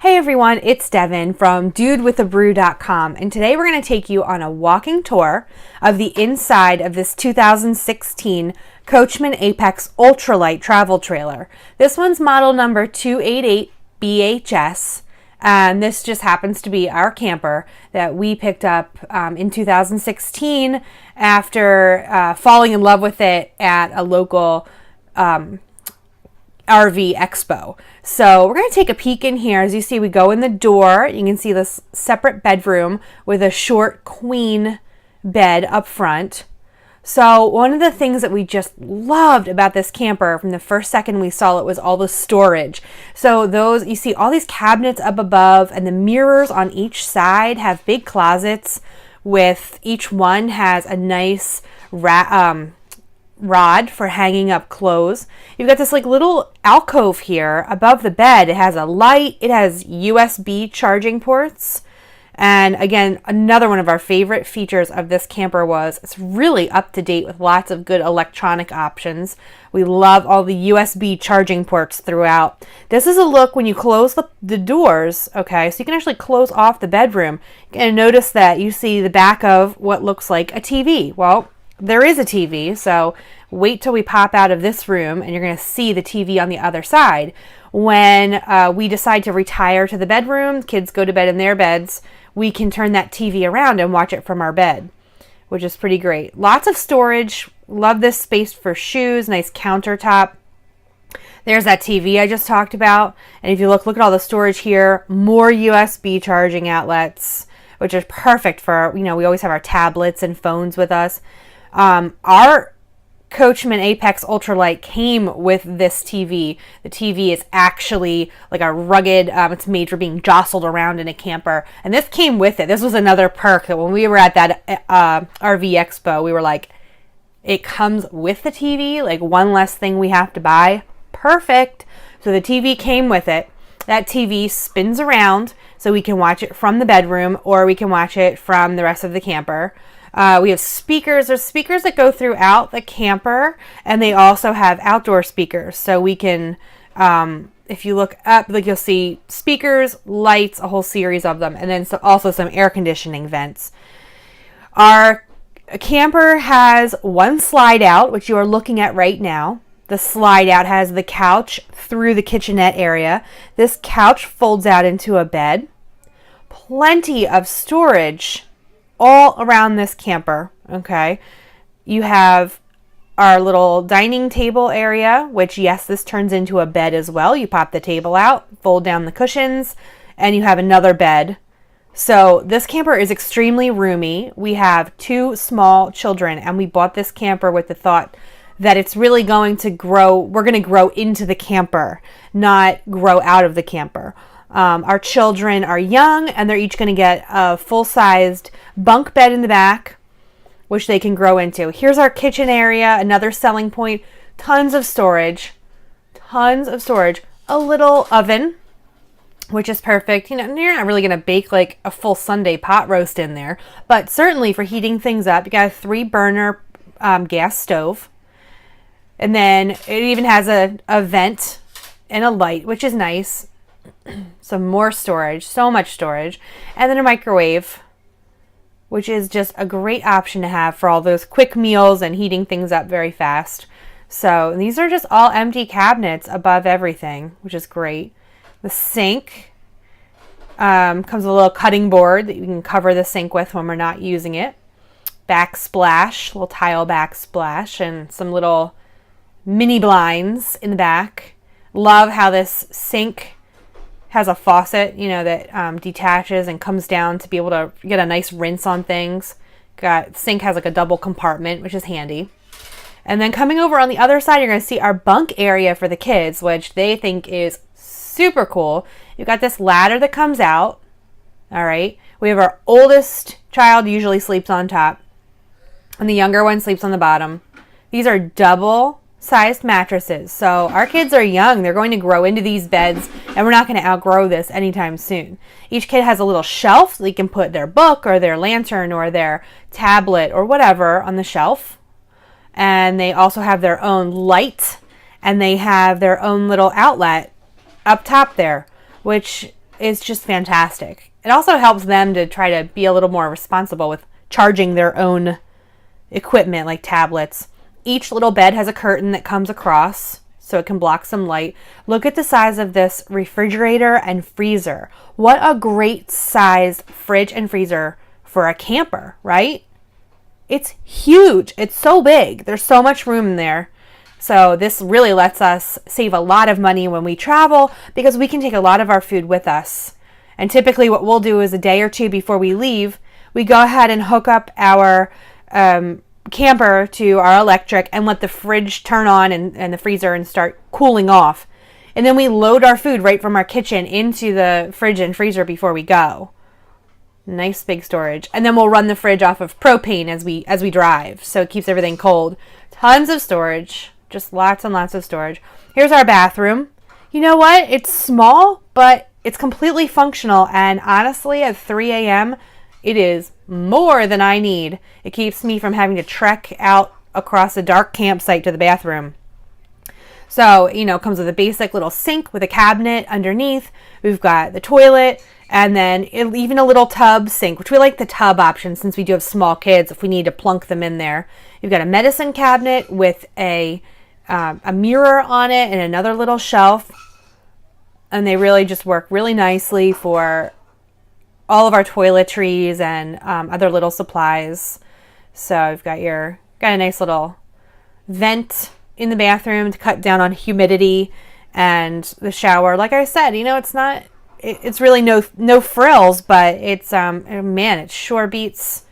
Hey everyone, it's Devin from dudewithabrew.com, and today we're going to take you on a walking tour of the inside of this 2016 Coachmen Apex Ultra Lite travel trailer. This one's model number 288BHS, and this just happens to be our camper that we picked up in 2016 after falling in love with it at a local RV Expo. So we're going to take a peek in here. As you see, we go in the door. You can see this separate bedroom with a short queen bed up front. So one of the things that we just loved about this camper from the first second we saw it was all the storage. So those, you see all these cabinets up above, and the mirrors on each side have big closets with each one has a nice rod for hanging up clothes. You've got this like little alcove here above the bed. It has a light, it has USB charging ports, and again, another one of our favorite features of this camper was it's really up to date with lots of good electronic options. We love all the USB charging ports throughout. This is a look when you close the doors, okay, so you can actually close off the bedroom and notice that you see the back of what looks like a TV. Well, there is a TV, so wait till we pop out of this room and you're going to see the TV on the other side. When we decide to retire to the bedroom, kids go to bed in their beds, we can turn that TV around and watch it from our bed, which is pretty great. Lots of storage. Love this space for shoes, nice countertop. There's that TV I just talked about. And if you look at all the storage here, more USB charging outlets, which is perfect for, we always have our tablets and phones with us. Our Coachmen Apex Ultra Lite came with this TV. The TV is actually like a rugged, it's made for being jostled around in a camper. And this came with it. This was another perk that when we were at that RV Expo, we were like, it comes with the TV, like one less thing we have to buy. Perfect. So the TV came with it. That TV spins around so we can watch it from the bedroom or we can watch it from the rest of the camper. We have speakers. There's speakers that go throughout the camper, and they also have outdoor speakers. So we can, if you look up, like you'll see speakers, lights, a whole series of them, and then also some air conditioning vents. Our camper has one slide out, which you are looking at right now. The slide out has the couch through the kitchenette area. This couch folds out into a bed. Plenty of storage all around this camper, okay? You have our little dining table area, which, yes, this turns into a bed as well. You pop the table out, fold down the cushions, and you have another bed. So this camper is extremely roomy. We have two small children, and we bought this camper with the thought that it's really going to grow. We're going to grow into the camper, not grow out of the camper. Our children are young, and they're each going to get a full-sized bunk bed in the back, which they can grow into. Here's our kitchen area, another selling point. Tons of storage. A little oven, which is perfect. You're not really going to bake like a full Sunday pot roast in there, but certainly for heating things up. You got a 3-burner gas stove, and then it even has a vent and a light, which is nice. Some more storage, so much storage, and then a microwave, which is just a great option to have for all those quick meals and heating things up very fast. So these are just all empty cabinets above everything, which is great. The sink comes with a little cutting board that you can cover the sink with when we're not using it. Backsplash, little tile backsplash, and some little mini blinds in the back. Love how this sink has a faucet, that detaches and comes down to be able to get a nice rinse on things. Sink has like a double compartment, which is handy. And then coming over on the other side, you're going to see our bunk area for the kids, which they think is super cool. You've got this ladder that comes out. All right. We have our oldest child usually sleeps on top, and the younger one sleeps on the bottom. These are double-sized mattresses. So our kids are young. They're going to grow into these beds, and we're not going to outgrow this anytime soon. Each kid has a little shelf so they can put their book or their lantern or their tablet or whatever on the shelf. And they also have their own light, and they have their own little outlet up top there, which is just fantastic. It also helps them to try to be a little more responsible with charging their own equipment like tablets. Each little bed has a curtain that comes across so it can block some light. Look at the size of this refrigerator and freezer. What a great sized fridge and freezer for a camper, right? It's huge. It's so big. There's so much room in there. So this really lets us save a lot of money when we travel because we can take a lot of our food with us. And typically what we'll do is a day or two before we leave, we go ahead and hook up our camper to our electric and let the fridge turn on and the freezer and start cooling off. And then we load our food right from our kitchen into the fridge and freezer before we go. Nice big storage. And then we'll run the fridge off of propane as we drive, so it keeps everything cold. Tons of storage. Just lots and lots of storage. Here's our bathroom. You know what? It's small, but it's completely functional. And honestly, at 3 a.m., it is more than I need. It keeps me from having to trek out across a dark campsite to the bathroom. So, you know, it comes with a basic little sink with a cabinet underneath. We've got the toilet and then even a little tub sink, which we like the tub option since we do have small kids if we need to plunk them in there. You've got a medicine cabinet with a mirror on it and another little shelf. And they really just work really nicely for all of our toiletries and other little supplies. So you've got a nice little vent in the bathroom to cut down on humidity, and the shower. Like I said, you know, it's really no frills, but it's man, it sure beats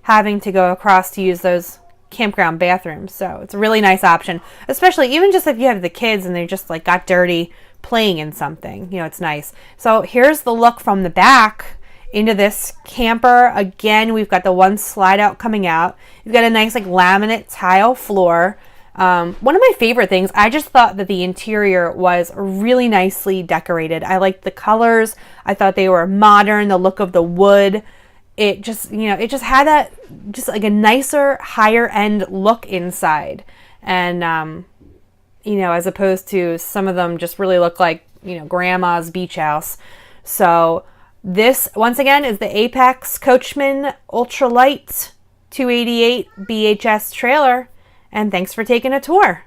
having to go across to use those campground bathrooms. So it's a really nice option, especially even just if you have the kids and they just like got dirty playing in something. You know, it's nice. So here's the look from the back into this camper. Again, we've got the one slide out coming out. You've got a nice like laminate tile floor. One of my favorite things, I just thought that the interior was really nicely decorated. I liked the colors. I thought they were modern, the look of the wood. It just, you know, it just had that just like a nicer, higher end look inside. And, you know, as opposed to some of them just really look like, you know, grandma's beach house. So this, once again, is the Apex Coachmen Ultra Lite 288 BHS trailer. And thanks for taking a tour.